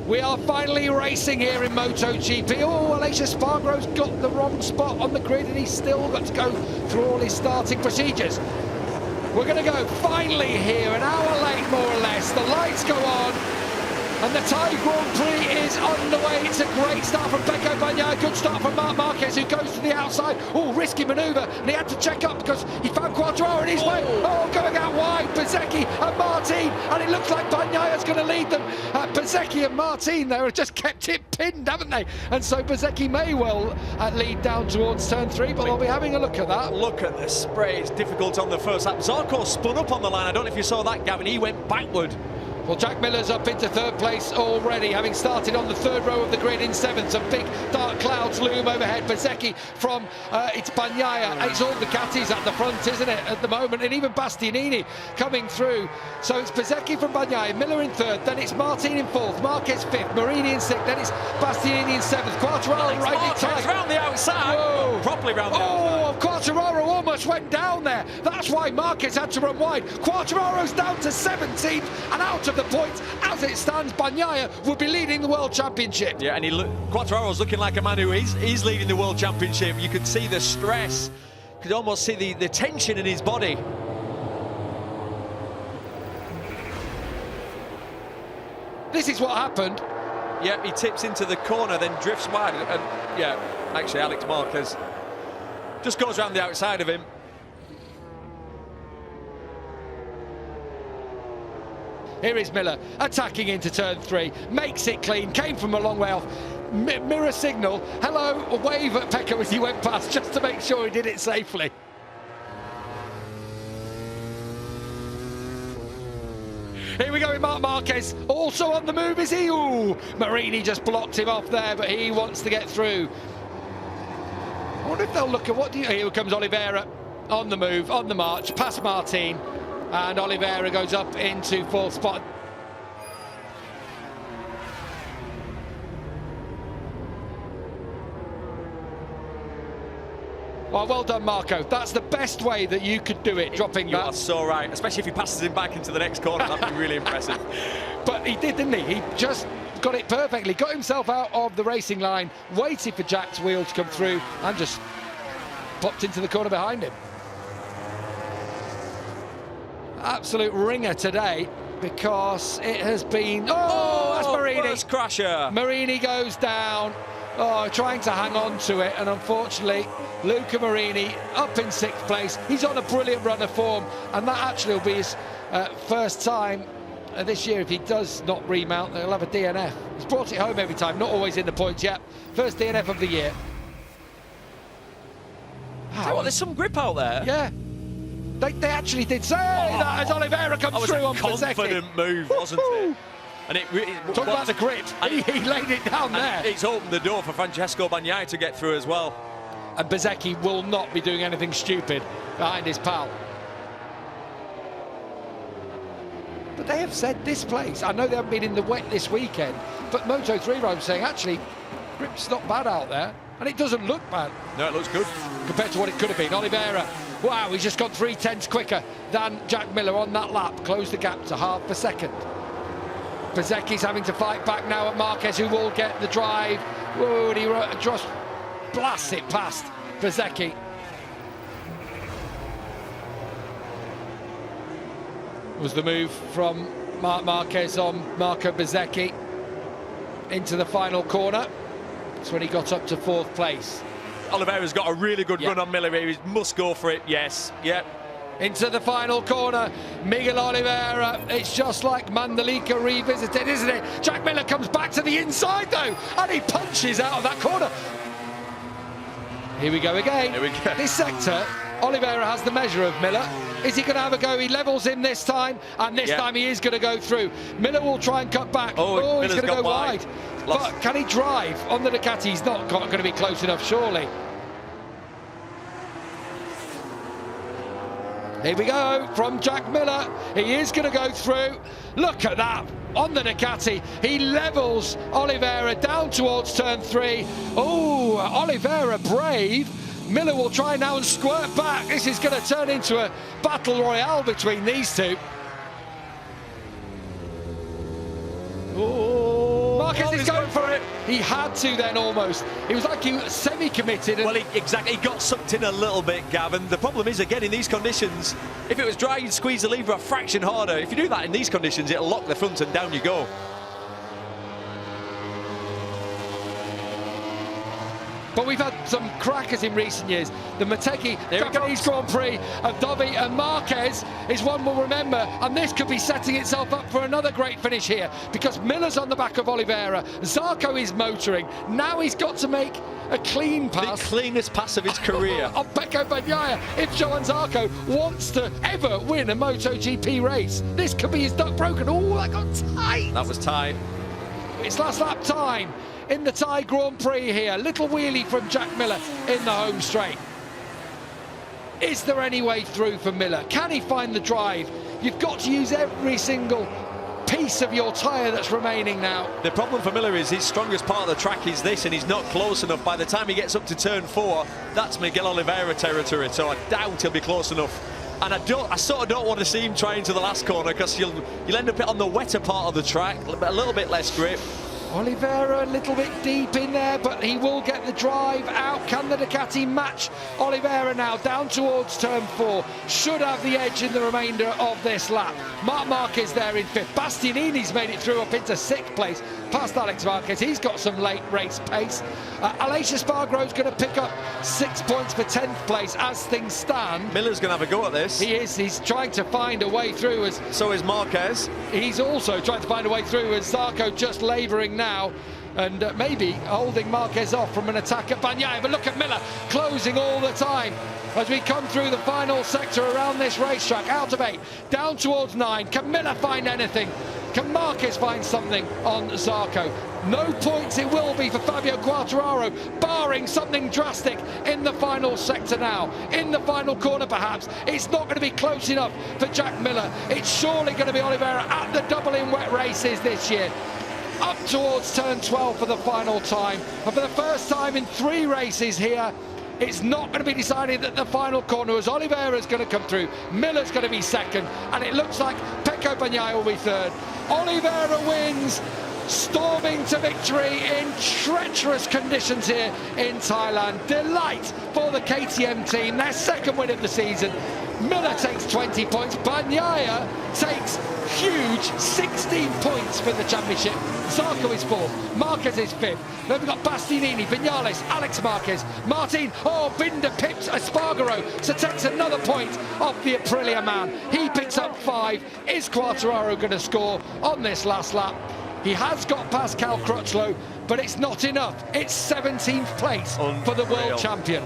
We are finally racing here in MotoGP. Oh, Aleix Espargaro's got the wrong spot on the grid and he's still got to go through all his starting procedures. We're going to go finally here, an hour late more or less. The lights go on and the Thai Grand Prix is underway. It's a great start from Pecco Bagnaia, good start from Marc Marquez, who goes to the outside. Oh, risky manoeuvre, and he had to check up because he found Quartararo in his way. Oh, going out wide, Bezzecchi and Martin, and it looks like Bagnaia's going to lead them. Bezzecchi and Martin there have just kept it pinned, haven't they? And so Bezzecchi may well lead down towards turn 3, but we'll be having a look at that. Look at the spray, it's difficult on the first lap. Zarco spun up on the line, I don't know if you saw that, Gavin, he went backward. Well, Jack Miller's up into 3rd place already, having started on the 3rd row of the grid in 7th. Some big dark clouds loom overhead. Bezzecchi from it's Bagnaia. It's all Ducatis at the front, isn't it, at the moment? And even Bastianini coming through. So it's Bezzecchi from Bagnaia, Miller in 3rd, then it's Martin in 4th, Marquez 5th, Marini in 6th, then it's Bastianini in 7th, Quartararo right in tight. Round the outside. Whoa. Properly round the outside. Oh, Quartararo almost went down there. That's why Marquez had to run wide. Quartararo's down to 17th and out of the points. As it stands, Bagnaia will be leading the World Championship. Yeah, and Quartararo's looking like a man who is leading the World Championship. You could see the stress. You could almost see the tension in his body. This is what happened. Yeah, he tips into the corner, then drifts wide. And yeah, actually, Alex Marquez just goes around the outside of him. Here is Miller attacking into turn 3, makes it clean, came from a long way off. Mirror signal, hello, a wave at Pecco as he went past, just to make sure he did it safely. Here we go with Marc Marquez, also on the move, is he? Ooh, Marini just blocked him off there, but he wants to get through. I wonder if they'll look at here comes Oliveira on the move, on the march, past Martin. And Oliveira goes up into 4th spot. Well done, Marco. That's the best way that you could do it, dropping you that. You are so right, especially if he passes him back into the next corner. That'd be really impressive. But he did, didn't he? He just got it perfectly, got himself out of the racing line, waited for Jack's wheel to come through, and just popped into the corner behind him. Absolute ringer today, because it has been... Oh, that's Marini. First crasher. Marini goes down. Oh, trying to hang on to it, and unfortunately, Luca Marini up in 6th place. He's on a brilliant run of form, and that actually will be his first time this year. If he does not remount, he'll have a DNF. He's brought it home every time, not always in the points yet. First DNF of the year. Wow. There's some grip out there. Yeah. They actually did say that as Oliveira comes through on Bezzecchi. That was a confident move, wasn't it? And it talk about the grip. He laid it down there. It's opened the door for Francesco Bagnaia to get through as well. And Bezzecchi will not be doing anything stupid behind his pal. But they have said this place, I know they haven't been in the wet this weekend, but Moto3 I'm saying actually grip's not bad out there, and it doesn't look bad. No, it looks good compared to what it could have been. Oliveira, wow, he's just got 3/10 quicker than Jack Miller on that lap, closed the gap to half a second. Bezzecchi's having to fight back now at Marquez, who will get the drive. Whoa, and he just blasts it past Bezzecchi. Was the move from Marc Marquez on Marco Bezzecchi into the final corner. That's when he got up to 4th place. Oliveira's got a really good run on Miller here. He must go for it, yes. Yep. Into the final corner, Miguel Oliveira. It's just like Mandalika revisited, isn't it? Jack Miller comes back to the inside, though, and he punches out of that corner. Here we go again. Here we go. This sector, Oliveira has the measure of Miller. Is he going to have a go? He levels him this time, and this time he is going to go through. Miller will try and cut back. Oh, he's going to go wide. But can he drive on the Ducati? He's not going to be close enough, surely. Here we go from Jack Miller. He is going to go through. Look at that on the Ducati. He levels Oliveira down towards turn 3. Oh, Oliveira brave. Miller will try now and squirt back. This is going to turn into a battle royale between these two. Oh, Marquez is he's going for it. He had to then almost. It was like he was semi-committed. Well, exactly. He got sucked in a little bit, Gavin. The problem is, again, in these conditions, if it was dry, you'd squeeze the lever a fraction harder. If you do that in these conditions, it'll lock the front and down you go. But we've had some crackers in recent years. The Motegi Japanese Grand Prix of Dovi and Marquez is one we'll remember, and this could be setting itself up for another great finish here, because Miller's on the back of Oliveira, Zarco is motoring, now he's got to make a clean pass. The cleanest pass of his career. On Pecco Bagnaia, if Johan Zarco wants to ever win a MotoGP race. This could be his duck broken. Oh, that got tight. That was tight. It's last lap time in the Thai Grand Prix here. Little wheelie from Jack Miller in the home straight. Is there any way through for Miller? Can he find the drive? You've got to use every single piece of your tyre that's remaining now. The problem for Miller is his strongest part of the track is this, and he's not close enough. By the time he gets up to turn 4, that's Miguel Oliveira territory, so I doubt he'll be close enough. And I sort of don't want to see him try into the last corner, because you'll end up on the wetter part of the track, a little bit less grip. Oliveira a little bit deep in there, but he will get the drive out. Can the Ducati match Oliveira now down towards turn 4? Should have the edge in the remainder of this lap. Marc Marquez there in 5th. Bastianini's made it through up into 6th place past Alex Marquez. He's got some late race pace. Aleix Espargaro's going to pick up 6 points for 10th place as things stand. Miller's going to have a go at this. He is. He's trying to find a way through. So is Marquez. He's also trying to find a way through, as Zarco just labouring now and maybe holding Marquez off from an attack at Bagnaia. But look at Miller closing all the time as we come through the final sector around this racetrack. Out of 8, down towards 9. Can Miller find anything? Can Marquez find something on Zarco? No points it will be for Fabio Quartararo, barring something drastic in the final sector now. In the final corner, perhaps. It's not going to be close enough for Jack Miller. It's surely going to be Oliveira at the double in wet races this year. Up towards turn 12 for the final time. And for the first time in 3 races here, it's not going to be decided at the final corner, as Oliveira's going to come through. Miller's going to be 2nd, and it looks like Pecco Bagnaia will be 3rd. Oliveira wins, storming to victory in treacherous conditions here in Thailand. Delight for the KTM team, their 2nd win of the season. Miller takes 20 points. Bagnaia takes huge 16 points for the championship. Zarco is 4th, Marquez is 5th. Then we've got Bastianini, Vinales, Alex Marquez, Martin. Oh, Binder pips Espargaro, so takes another point off the Aprilia man. He picks up 5. Is Quartararo going to score on this last lap? He has got past Cal Crutchlow, but it's not enough. It's 17th place for the world champion.